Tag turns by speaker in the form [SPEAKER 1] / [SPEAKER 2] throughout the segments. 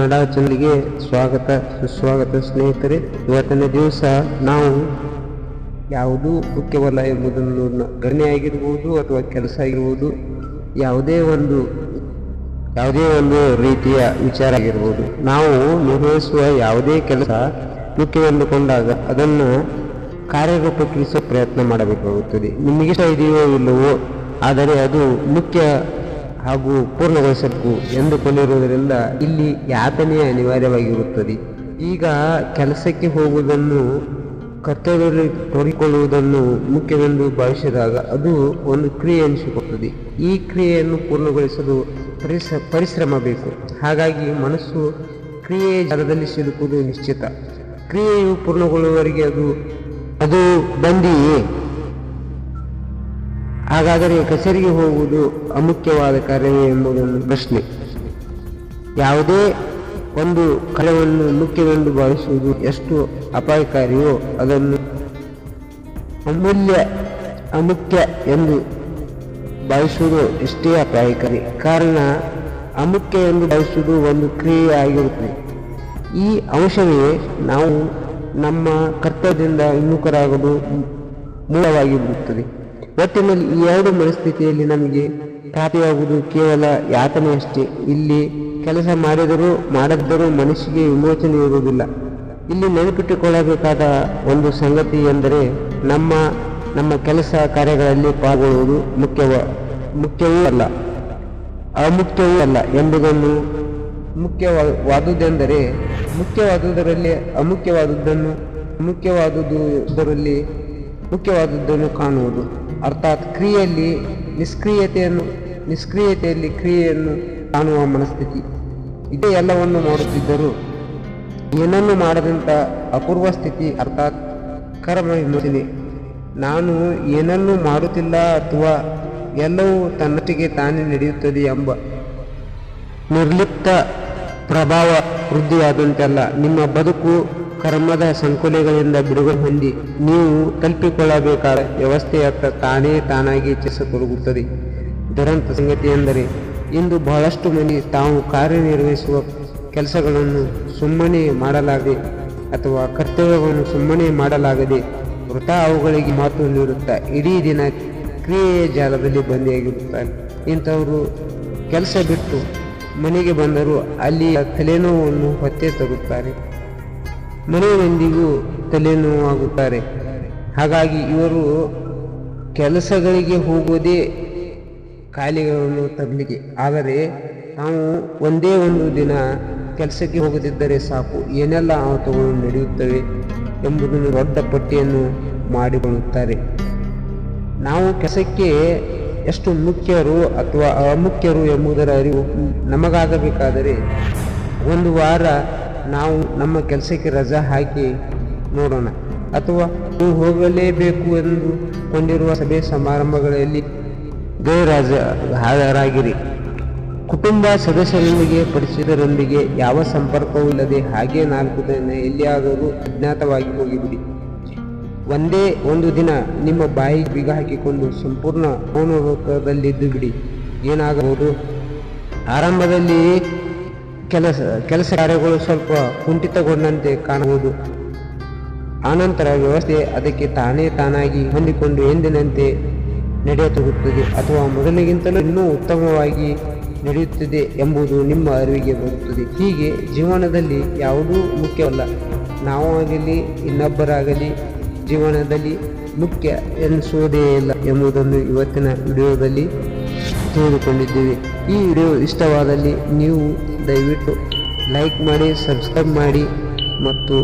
[SPEAKER 1] ಕನ್ನಡ ಚಾನಲ್ಗೆ ಸ್ವಾಗತ ಸುಸ್ವಾಗತ ಸ್ನೇಹಿತರೆ. ಇವತ್ತಿನ ದಿವಸ ನಾವು ಯಾವುದು ಮುಖ್ಯವಲ್ಲ ಎಂಬುದನ್ನು ಗಣನೆ ಆಗಿರ್ಬೋದು ಅಥವಾ ಕೆಲಸ ಆಗಿರ್ಬೋದು, ಯಾವುದೇ ಒಂದು ರೀತಿಯ ವಿಚಾರ ಆಗಿರ್ಬೋದು, ನಾವು ನಿರ್ವಹಿಸುವ ಯಾವುದೇ ಕೆಲಸ ಮುಖ್ಯವೆಂದುಕೊಂಡಾಗ ಅದನ್ನು ಕಾರ್ಯರೂಪಕ್ಕಿಳಿಸುವ ಪ್ರಯತ್ನ ಮಾಡಬೇಕಾಗುತ್ತದೆ. ನಿಮಗಿಷ್ಟ ಇದೆಯೋ ಇಲ್ಲವೋ, ಆದರೆ ಅದು ಮುಖ್ಯ ಹಾಗೂ ಪೂರ್ಣಗೊಳಿಸಬೇಕು ಎಂದುಕೊಂಡಿರುವುದರಿಂದ ಇಲ್ಲಿ ಯಾತನೆ ಅನಿವಾರ್ಯವಾಗಿರುತ್ತದೆ. ಈಗ ಕೆಲಸಕ್ಕೆ ಹೋಗುವುದನ್ನು, ಕರ್ತವ್ಯದಲ್ಲಿ ತೊಡಗಿಕೊಳ್ಳುವುದನ್ನು ಮುಖ್ಯವೆಂದು ಭಾವಿಸಿದಾಗ ಅದು ಒಂದು ಕ್ರಿಯೆ ಎನಿಸಿಕೊಳ್ಳುತ್ತದೆ. ಈ ಕ್ರಿಯೆಯನ್ನು ಪೂರ್ಣಗೊಳಿಸಲು ಪರಿಶ್ರಮ ಬೇಕು. ಹಾಗಾಗಿ ಮನಸ್ಸು ಕ್ರಿಯೆಯ ಜಾಲದಲ್ಲಿ ಸಿಲುಕುವುದು ನಿಶ್ಚಿತ. ಕ್ರಿಯೆಯು ಪೂರ್ಣಗೊಳ್ಳುವವರೆಗೆ ಅದು ಬಂದಿಯೇ. ಹಾಗಾದರೆ ಕಚೇರಿಗೆ ಹೋಗುವುದು ಅಮುಖ್ಯವಾದ ಕಾರ್ಯವೇ ಎಂಬುದನ್ನು ಪ್ರಶ್ನೆ. ಯಾವುದೇ ಒಂದು ಕಾರ್ಯವನ್ನು ಮುಖ್ಯವೆಂದು ಭಾವಿಸುವುದು ಎಷ್ಟು ಅಪಾಯಕಾರಿಯೋ ಅದನ್ನು ಅಮುಖ್ಯ ಎಂದು ಭಾವಿಸುವುದು ಎಷ್ಟೇ ಅಪಾಯಕಾರಿ. ಕಾರಣ ಅಮುಖ್ಯ ಎಂದು ಭಾವಿಸುವುದು ಒಂದು ಕ್ರಿಯೆ ಆಗಿರುತ್ತದೆ. ಈ ಅಂಶವೇ ನಾವು ನಮ್ಮ ಕರ್ತವ್ಯದಿಂದ ವಿಮುಖರಾಗಲು ಮೂಲವಾಗಿ ಬಿಡುತ್ತದೆ. ಒಟ್ಟಿನಲ್ಲಿ ಈ ಎರಡು ಮನಸ್ಥಿತಿಯಲ್ಲಿ ನಮಗೆ ಪ್ರಾಪ್ತಿಯಾಗುವುದು ಕೇವಲ ಯಾತನೆಯಷ್ಟೇ. ಇಲ್ಲಿ ಕೆಲಸ ಮಾಡಿದರೂ ಮಾಡದಿದ್ದರೂ ಮನಸ್ಸಿಗೆ ವಿಮೋಚನೆ ಇರುವುದಿಲ್ಲ. ಇಲ್ಲಿ ನೆನಪಿಟ್ಟುಕೊಳ್ಳಬೇಕಾದ ಒಂದು ಸಂಗತಿ ಎಂದರೆ ನಮ್ಮ ಕೆಲಸ ಕಾರ್ಯಗಳಲ್ಲಿ ಪಾಲ್ಗೊಳ್ಳುವುದು ಮುಖ್ಯವೂ ಅಲ್ಲ, ಅಮುಖ್ಯವೂ ಅಲ್ಲ ಎಂಬುದನ್ನು ಮುಖ್ಯವಾದುದರಲ್ಲಿ ಮುಖ್ಯವಾದುದನ್ನು ಕಾಣುವುದು. ಅರ್ಥಾತ್ ಕ್ರಿಯೆಯಲ್ಲಿ ನಿಷ್ಕ್ರಿಯತೆಯಲ್ಲಿ ಕ್ರಿಯೆಯನ್ನು ಕಾಣುವ ಮನಸ್ಥಿತಿ. ಇದೇ ಎಲ್ಲವನ್ನು ಮಾಡುತ್ತಿದ್ದರೂ ಏನನ್ನು ಮಾಡದಂಥ ಅಪೂರ್ವ ಸ್ಥಿತಿ, ಅರ್ಥಾತ್ ಕರ್ಮ ವಿಮೋಚನೆ. ನಾನು ಏನನ್ನೂ ಮಾಡುತ್ತಿಲ್ಲ ಅಥವಾ ಎಲ್ಲವೂ ತನ್ನೊಟ್ಟಿಗೆ ತಾನೇ ನಡೆಯುತ್ತದೆ ಎಂಬ ನಿರ್ಲಿಪ್ತ ಪ್ರಭಾವ ವೃದ್ಧಿಯಾದಂತೆಲ್ಲ ನಿಮ್ಮ ಬದುಕು ಕರ್ಮದ ಸಂಕೋಲೆಗಳಿಂದ ಬಿಡುಗಡೆ ಹೊಂದಿ ನೀವು ತಲುಪಿಕೊಳ್ಳಬೇಕಾದ ವ್ಯವಸ್ಥೆಯತ್ತ ತಾನಾಗಿ ಚಲಿಸತೊಡಗುತ್ತದೆ. ದುರಂತ ಸಂಗತಿ ಎಂದರೆ ಇಂದು ಬಹಳಷ್ಟು ಮಂದಿ ತಾವು ಕಾರ್ಯನಿರ್ವಹಿಸುವ ಕೆಲಸಗಳನ್ನು ಸುಮ್ಮನೆ ಮಾಡಲಾಗದೆ ಅಥವಾ ಕರ್ತವ್ಯವನ್ನು ಸುಮ್ಮನೆ ಮಾಡಲಾಗದೆ ವೃಥಾ ಅವುಗಳಿಗೆ ಮಾತು ನೀಡುತ್ತಾ ಇಡೀ ದಿನ ಕ್ರಿಯೆಯ ಜಾಲದಲ್ಲಿ ಬಂದಿಯಾಗಿರುತ್ತಾರೆ. ಇಂಥವರು ಕೆಲಸ ಬಿಟ್ಟು ಮನೆಗೆ ಬಂದರೂ ಅಲ್ಲಿಯ ತಲೆನೋವನ್ನು ಹೊತ್ತೆ ತರುತ್ತಾರೆ, ಮನೆಯ ಮಂದಿಗೂ ತಲೆನೋವಾಗುತ್ತಾರೆ. ಹಾಗಾಗಿ ಇವರು ಕೆಲಸಗಳಿಗೆ ಹೋಗುವುದೇ ಕಾಯಿಲೆಗಳನ್ನು ತರಲಿಕ್ಕೆ. ಆದರೆ ನಾವು ಒಂದೇ ಒಂದು ದಿನ ಕೆಲಸಕ್ಕೆ ಹೋಗದಿದ್ದರೆ ಸಾಕು, ಏನೆಲ್ಲ ಆತಗಳು ನಡೆಯುತ್ತವೆ ಎಂಬುದನ್ನು ದೊಡ್ಡ ಪಟ್ಟಿಯನ್ನು ಮಾಡಿಕೊಳ್ಳುತ್ತಾರೆ. ನಾವು ಕೆಲಸಕ್ಕೆ ಎಷ್ಟು ಮುಖ್ಯರು ಅಥವಾ ಅಮುಖ್ಯರು ಎಂಬುದರ ಅರಿವು ನಮಗಾಗಬೇಕಾದರೆ ಒಂದು ವಾರ ನಾವು ನಮ್ಮ ಕೆಲಸಕ್ಕೆ ರಜಾ ಹಾಕಿ ನೋಡೋಣ. ಅಥವಾ ನೀವು ಹೋಗಲೇಬೇಕು ಎಂದು ಕೊಂಡಿರುವ ಸಭೆ ಸಮಾರಂಭಗಳಲ್ಲಿ ಹಾಜರಾಗಿರಿ. ಕುಟುಂಬ ಸದಸ್ಯರೊಂದಿಗೆ, ಪರಿಚಿತರೊಂದಿಗೆ ಯಾವ ಸಂಪರ್ಕವೂ ಇಲ್ಲದೆ ಹಾಗೆ 4 ದಿನ ಎಲ್ಲಿಯಾದರೂ ಅಜ್ಞಾತವಾಗಿ ಹೋಗಿಬಿಡಿ. ಒಂದೇ ಒಂದು ದಿನ ನಿಮ್ಮ ಬಾಯಿಗೆ ಬೀಗ ಹಾಕಿಕೊಂಡು ಸಂಪೂರ್ಣ ಮೌನಲೋಕದಲ್ಲಿದ್ದು ಬಿಡಿ. ಏನಾಗಬಹುದು? ಆರಂಭದಲ್ಲಿ ಕೆಲಸ ಕಾರ್ಯಗಳು ಸ್ವಲ್ಪ ಕುಂಠಿತಗೊಂಡಂತೆ ಕಾಣಬಹುದು. ಆನಂತರ ವ್ಯವಸ್ಥೆ ಅದಕ್ಕೆ ತಾನಾಗಿ ಹೊಂದಿಕೊಂಡು ಎಂದಿನಂತೆ ನಡೆಯತೊಡಗುತ್ತದೆ, ಅಥವಾ ಮೊದಲಿಗಿಂತಲೂ ಇನ್ನೂ ಉತ್ತಮವಾಗಿ ನಡೆಯುತ್ತದೆ ಎಂಬುದು ನಿಮ್ಮ ಅರಿವಿಗೆ ಬರುತ್ತದೆ. ಹೀಗೆ ಜೀವನದಲ್ಲಿ ಯಾವುದೂ ಮುಖ್ಯವಲ್ಲ. ನಾವಾಗಲಿ ಇನ್ನೊಬ್ಬರಾಗಲಿ ಜೀವನದಲ್ಲಿ ಮುಖ್ಯ ಎನಿಸುವುದೇ ಇಲ್ಲ ಎಂಬುದನ್ನು ಇವತ್ತಿನ ವಿಡಿಯೋದಲ್ಲಿ ತಿಳಿದುಕೊಂಡಿದ್ದೇವೆ. ಈ ವಿಡಿಯೋ ಇಷ್ಟವಾದಲ್ಲಿ ನೀವು ದಯವಿಟ್ಟು ಲೈಕ್ ಮಾಡಿ, ಸಬ್ಸ್ಕ್ರೈಬ್ ಮಾಡಿ ಮತ್ತು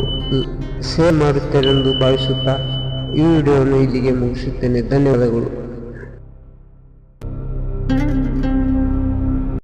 [SPEAKER 1] ಶೇರ್ ಮಾಡುತ್ತೀರೆಂದು ಭಾವಿಸುತ್ತಾ ಈ ವಿಡಿಯೋವನ್ನು ಇಲ್ಲಿಗೆ ಮುಗಿಸುತ್ತೇನೆ. ಧನ್ಯವಾದಗಳು.